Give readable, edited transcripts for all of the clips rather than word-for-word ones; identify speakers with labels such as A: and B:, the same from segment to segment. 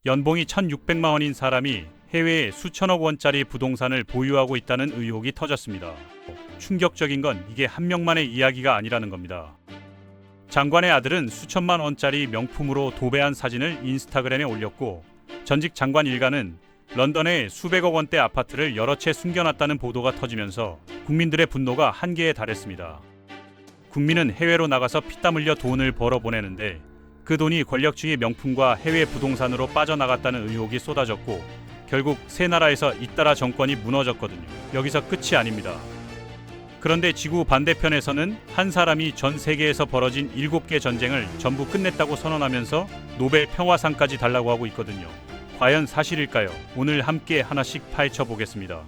A: 연봉이 1,600만 원인 사람이 해외에 수천억 원짜리 부동산을 보유하고 있다는 의혹이 터졌습니다. 충격적인 건 이게 한 명만의 이야기가 아니라는 겁니다. 장관의 아들은 수천만 원짜리 명품으로 도배한 사진을 인스타그램에 올렸고, 전직 장관 일가는 런던의 수백억 원대 아파트를 여러 채 숨겨놨다는 보도가 터지면서 국민들의 분노가 한계에 달했습니다. 국민은 해외로 나가서 피땀 흘려 돈을 벌어 보내는데 그 돈이 권력주의 명품과 해외 부동산으로 빠져나갔다는 의혹이 쏟아졌고, 결국 세 나라에서 잇따라 정권이 무너졌거든요. 여기서 끝이 아닙니다. 그런데 지구 반대편에서는 한 사람이 전 세계에서 벌어진 7개 전쟁을 전부 끝냈다고 선언하면서 노벨 평화상까지 달라고 하고 있거든요. 과연 사실일까요? 오늘 함께 하나씩 파헤쳐 보겠습니다.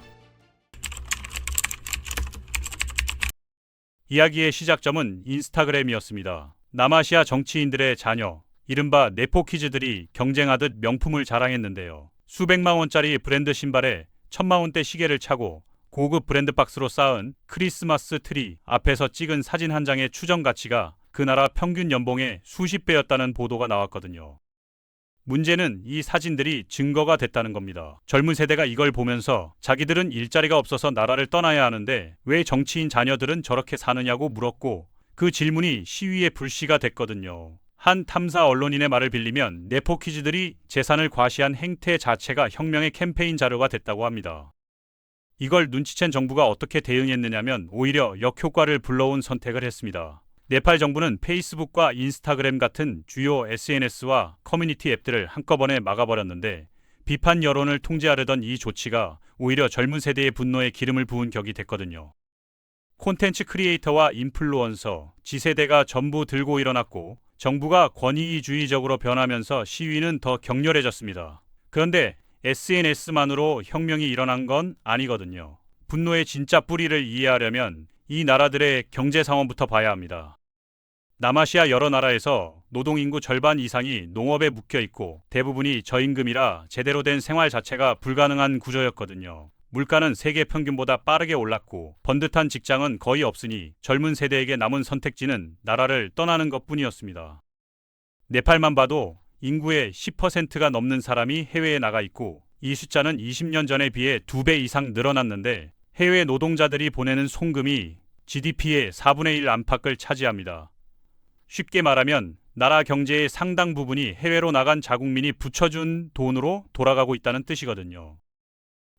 A: 이야기의 시작점은 인스타그램이었습니다. 남아시아 정치인들의 자녀, 이른바 네포키즈들이 경쟁하듯 명품을 자랑했는데요. 수백만 원짜리 브랜드 신발에 1,000만 원대 시계를 차고 고급 브랜드 박스로 쌓은 크리스마스 트리 앞에서 찍은 사진 한 장의 추정 가치가 그 나라 평균 연봉의 수십 배였다는 보도가 나왔거든요. 문제는 이 사진들이 증거가 됐다는 겁니다. 젊은 세대가 이걸 보면서 자기들은 일자리가 없어서 나라를 떠나야 하는데 왜 정치인 자녀들은 저렇게 사느냐고 물었고, 그 질문이 시위의 불씨가 됐거든요. 한 탐사 언론인의 말을 빌리면 네포키즈들이 재산을 과시한 행태 자체가 혁명의 캠페인 자료가 됐다고 합니다. 이걸 눈치챈 정부가 어떻게 대응했느냐면 오히려 역효과를 불러온 선택을 했습니다. 네팔 정부는 페이스북과 인스타그램 같은 주요 SNS와 커뮤니티 앱들을 한꺼번에 막아버렸는데, 비판 여론을 통제하려던 이 조치가 오히려 젊은 세대의 분노에 기름을 부은 격이 됐거든요. 콘텐츠 크리에이터와 인플루언서, 지세대가 전부 들고 일어났고 정부가 권위주의적으로 변하면서 시위는 더 격렬해졌습니다. 그런데 SNS만으로 혁명이 일어난 건 아니거든요. 분노의 진짜 뿌리를 이해하려면 이 나라들의 경제 상황부터 봐야 합니다. 남아시아 여러 나라에서 노동인구 절반 이상이 농업에 묶여 있고 대부분이 저임금이라 제대로 된 생활 자체가 불가능한 구조였거든요. 물가는 세계 평균보다 빠르게 올랐고 번듯한 직장은 거의 없으니 젊은 세대에게 남은 선택지는 나라를 떠나는 것뿐이었습니다. 네팔만 봐도 인구의 10%가 넘는 사람이 해외에 나가 있고 이 숫자는 20년 전에 비해 2배 이상 늘어났는데 해외 노동자들이 보내는 송금이 GDP의 4분의 1 안팎을 차지합니다. 쉽게 말하면 나라 경제의 상당 부분이 해외로 나간 자국민이 붙여준 돈으로 돌아가고 있다는 뜻이거든요.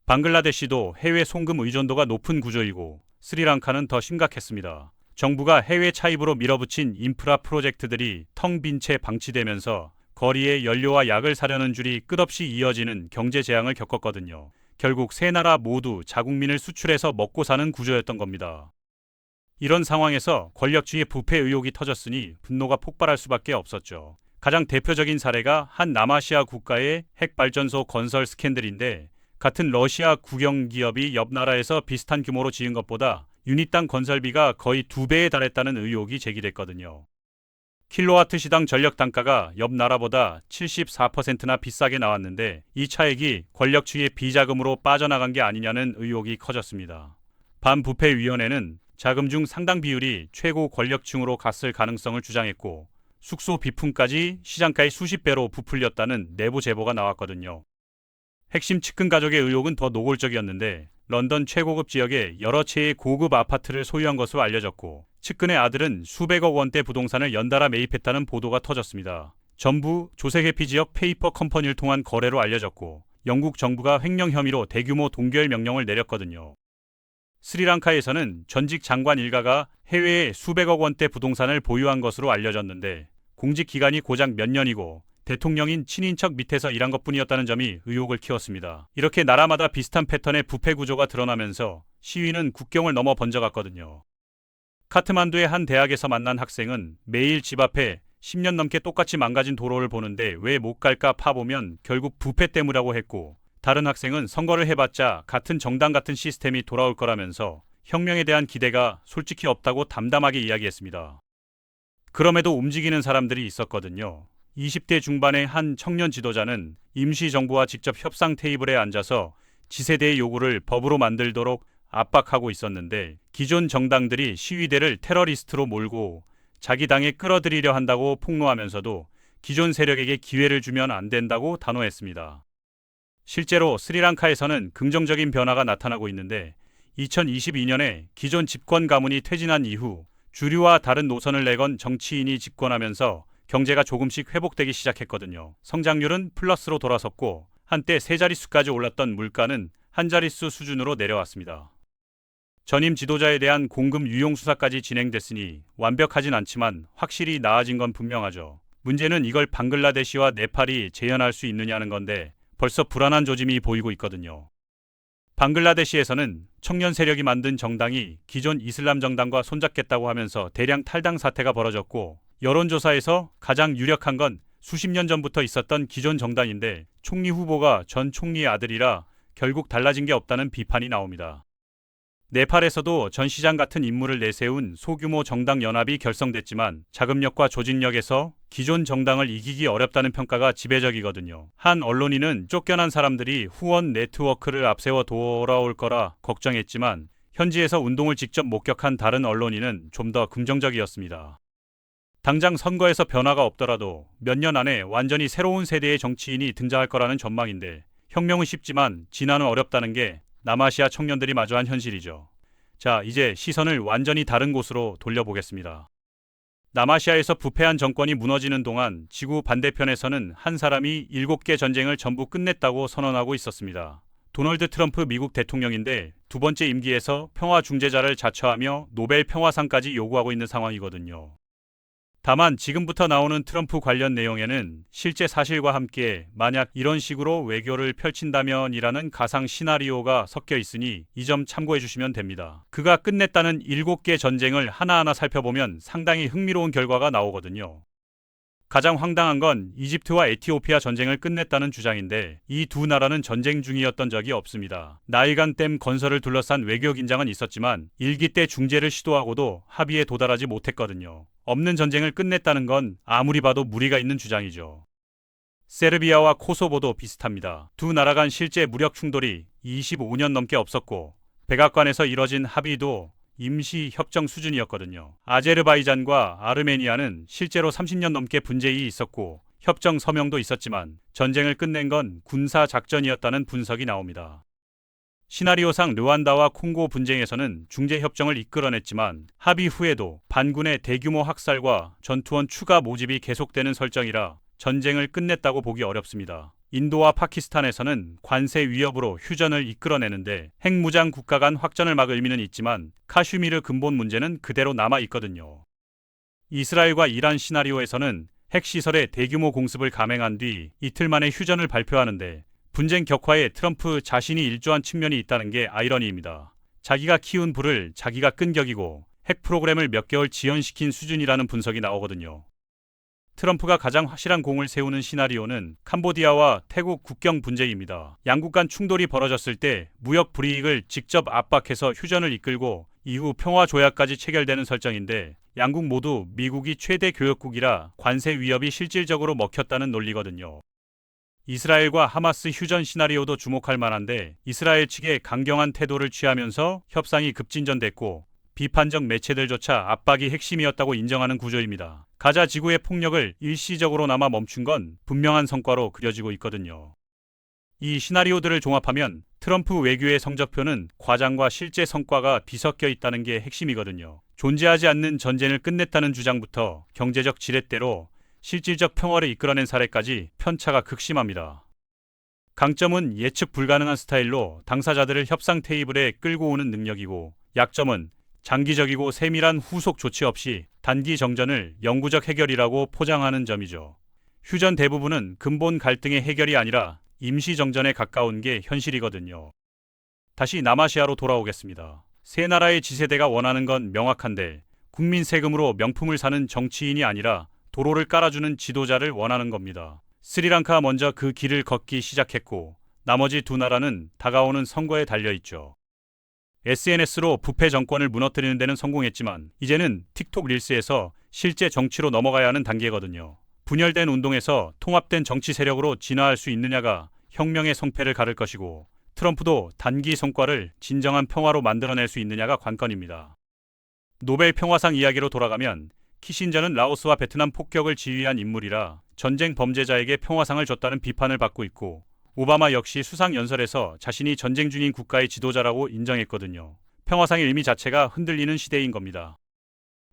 A: 방글라데시도 해외 송금 의존도가 높은 구조이고 스리랑카는 더 심각했습니다. 정부가 해외 차입으로 밀어붙인 인프라 프로젝트들이 텅 빈 채 방치되면서 거리에 연료와 약을 사려는 줄이 끝없이 이어지는 경제 재앙을 겪었거든요. 결국 세 나라 모두 자국민을 수출해서 먹고 사는 구조였던 겁니다. 이런 상황에서 권력주의 부패 의혹이 터졌으니 분노가 폭발할 수밖에 없었죠. 가장 대표적인 사례가 한 남아시아 국가의 핵발전소 건설 스캔들인데, 같은 러시아 국영 기업이 옆 나라에서 비슷한 규모로 지은 것보다 유닛당 건설비가 거의 2배에 달했다는 의혹이 제기됐거든요. 킬로와트 시당 전력 단가가 옆 나라보다 74%나 비싸게 나왔는데 이 차액이 권력주의 비자금으로 빠져나간 게 아니냐는 의혹이 커졌습니다. 반부패위원회는 자금 중 상당 비율이 최고 권력층으로 갔을 가능성을 주장했고 숙소 비품까지 시장가의 수십 배로 부풀렸다는 내부 제보가 나왔거든요. 핵심 측근 가족의 의혹은 더 노골적이었는데 런던 최고급 지역에 여러 채의 고급 아파트를 소유한 것으로 알려졌고 측근의 아들은 수백억 원대 부동산을 연달아 매입했다는 보도가 터졌습니다. 전부 조세회피 지역 페이퍼 컴퍼니를 통한 거래로 알려졌고 영국 정부가 횡령 혐의로 대규모 동결 명령을 내렸거든요. 스리랑카에서는 전직 장관 일가가 해외에 수백억 원대 부동산을 보유한 것으로 알려졌는데 공직 기간이 고작 몇 년이고 대통령인 친인척 밑에서 일한 것뿐이었다는 점이 의혹을 키웠습니다. 이렇게 나라마다 비슷한 패턴의 부패 구조가 드러나면서 시위는 국경을 넘어 번져갔거든요. 카트만두의 한 대학에서 만난 학생은 매일 집 앞에 10년 넘게 똑같이 망가진 도로를 보는데 왜 못 갈까 파보면 결국 부패 때문이라고 했고, 다른 학생은 선거를 해봤자 같은 정당 같은 시스템이 돌아올 거라면서 혁명에 대한 기대가 솔직히 없다고 담담하게 이야기했습니다. 그럼에도 움직이는 사람들이 있었거든요. 20대 중반의 한 청년 지도자는 임시정부와 직접 협상 테이블에 앉아서 지세대의 요구를 법으로 만들도록 압박하고 있었는데 기존 정당들이 시위대를 테러리스트로 몰고 자기 당에 끌어들이려 한다고 폭로하면서도 기존 세력에게 기회를 주면 안 된다고 단호했습니다. 실제로 스리랑카에서는 긍정적인 변화가 나타나고 있는데 2022년에 기존 집권 가문이 퇴진한 이후 주류와 다른 노선을 내건 정치인이 집권하면서 경제가 조금씩 회복되기 시작했거든요. 성장률은 플러스로 돌아섰고 한때 세 자릿수까지 올랐던 물가는 한 자릿수 수준으로 내려왔습니다. 전임 지도자에 대한 공금 유용 수사까지 진행됐으니 완벽하진 않지만 확실히 나아진 건 분명하죠. 문제는 이걸 방글라데시와 네팔이 재현할 수 있느냐는 건데 벌써 불안한 조짐이 보이고 있거든요. 방글라데시에서는 청년 세력이 만든 정당이 기존 이슬람 정당과 손잡겠다고 하면서 대량 탈당 사태가 벌어졌고 여론조사에서 가장 유력한 건 수십 년 전부터 있었던 기존 정당인데 총리 후보가 전 총리의 아들이라 결국 달라진 게 없다는 비판이 나옵니다. 네팔에서도 전 시장 같은 인물을 내세운 소규모 정당 연합이 결성됐지만 자금력과 조직력에서 기존 정당을 이기기 어렵다는 평가가 지배적이거든요. 한 언론인은 쫓겨난 사람들이 후원 네트워크를 앞세워 돌아올 거라 걱정했지만 현지에서 운동을 직접 목격한 다른 언론인은 좀 더 긍정적이었습니다. 당장 선거에서 변화가 없더라도 몇 년 안에 완전히 새로운 세대의 정치인이 등장할 거라는 전망인데 혁명은 쉽지만 진화는 어렵다는 게 남아시아 청년들이 마주한 현실이죠. 자, 이제 시선을 완전히 다른 곳으로 돌려보겠습니다. 남아시아에서 부패한 정권이 무너지는 동안 지구 반대편에서는 한 사람이 7개 전쟁을 전부 끝냈다고 선언하고 있었습니다. 도널드 트럼프 미국 대통령인데 두 번째 임기에서 평화 중재자를 자처하며 노벨 평화상까지 요구하고 있는 상황이거든요. 다만 지금부터 나오는 트럼프 관련 내용에는 실제 사실과 함께 만약 이런 식으로 외교를 펼친다면이라는 가상 시나리오가 섞여 있으니 이 점 참고해 주시면 됩니다. 그가 끝냈다는 7개 전쟁을 하나하나 살펴보면 상당히 흥미로운 결과가 나오거든요. 가장 황당한 건 이집트와 에티오피아 전쟁을 끝냈다는 주장인데 이 두 나라는 전쟁 중이었던 적이 없습니다. 나일강 댐 건설을 둘러싼 외교 긴장은 있었지만 일기 때 중재를 시도하고도 합의에 도달하지 못했거든요. 없는 전쟁을 끝냈다는 건 아무리 봐도 무리가 있는 주장이죠. 세르비아와 코소보도 비슷합니다. 두 나라 간 실제 무력 충돌이 25년 넘게 없었고 백악관에서 이뤄진 합의도 임시 협정 수준이었거든요. 아제르바이잔과 아르메니아는 실제로 30년 넘게 분쟁이 있었고 협정 서명도 있었지만 전쟁을 끝낸 건 군사 작전이었다는 분석이 나옵니다. 시나리오상 르완다와 콩고 분쟁에서는 중재 협정을 이끌어냈지만 합의 후에도 반군의 대규모 학살과 전투원 추가 모집이 계속되는 설정이라 전쟁을 끝냈다고 보기 어렵습니다. 인도와 파키스탄에서는 관세 위협으로 휴전을 이끌어내는데 핵무장 국가 간 확전을 막을 의미는 있지만 카슈미르 근본 문제는 그대로 남아 있거든요. 이스라엘과 이란 시나리오에서는 핵시설에 대규모 공습을 감행한 뒤 이틀 만에 휴전을 발표하는데 분쟁 격화에 트럼프 자신이 일조한 측면이 있다는 게 아이러니입니다. 자기가 키운 불을 자기가 끈 격이고 핵 프로그램을 몇 개월 지연시킨 수준이라는 분석이 나오거든요. 트럼프가 가장 확실한 공을 세우는 시나리오는 캄보디아와 태국 국경 분쟁입니다. 양국 간 충돌이 벌어졌을 때 무역 불이익을 직접 압박해서 휴전을 이끌고 이후 평화조약까지 체결되는 설정인데 양국 모두 미국이 최대 교역국이라 관세 위협이 실질적으로 먹혔다는 논리거든요. 이스라엘과 하마스 휴전 시나리오도 주목할 만한데 이스라엘 측의 강경한 태도를 취하면서 협상이 급진전됐고 비판적 매체들조차 압박이 핵심이었다고 인정하는 구조입니다. 가자 지구의 폭력을 일시적으로나마 멈춘 건 분명한 성과로 그려지고 있거든요. 이 시나리오들을 종합하면 트럼프 외교의 성적표는 과장과 실제 성과가 뒤섞여 있다는 게 핵심이거든요. 존재하지 않는 전쟁을 끝냈다는 주장부터 경제적 지렛대로 실질적 평화를 이끌어낸 사례까지 편차가 극심합니다. 강점은 예측 불가능한 스타일로 당사자들을 협상 테이블에 끌고 오는 능력이고 약점은 장기적이고 세밀한 후속 조치 없이 단기 정전을 영구적 해결이라고 포장하는 점이죠. 휴전 대부분은 근본 갈등의 해결이 아니라 임시 정전에 가까운 게 현실이거든요. 다시 남아시아로 돌아오겠습니다. 세 나라의 지세대가 원하는 건 명확한데 국민 세금으로 명품을 사는 정치인이 아니라 도로를 깔아주는 지도자를 원하는 겁니다. 스리랑카 먼저 그 길을 걷기 시작했고 나머지 두 나라는 다가오는 선거에 달려있죠. SNS로 부패 정권을 무너뜨리는 데는 성공했지만 이제는 틱톡 릴스에서 실제 정치로 넘어가야 하는 단계거든요. 분열된 운동에서 통합된 정치 세력으로 진화할 수 있느냐가 혁명의 성패를 가를 것이고 트럼프도 단기 성과를 진정한 평화로 만들어낼 수 있느냐가 관건입니다. 노벨 평화상 이야기로 돌아가면 키신저는 라오스와 베트남 폭격을 지휘한 인물이라 전쟁 범죄자에게 평화상을 줬다는 비판을 받고 있고, 오바마 역시 수상 연설에서 자신이 전쟁 중인 국가의 지도자라고 인정했거든요. 평화상의 의미 자체가 흔들리는 시대인 겁니다.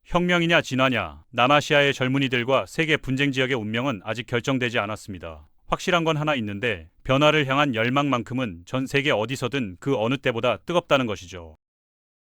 A: 혁명이냐 진화냐, 남아시아의 젊은이들과 세계 분쟁 지역의 운명은 아직 결정되지 않았습니다. 확실한 건 하나 있는데, 변화를 향한 열망만큼은 전 세계 어디서든 그 어느 때보다 뜨겁다는 것이죠.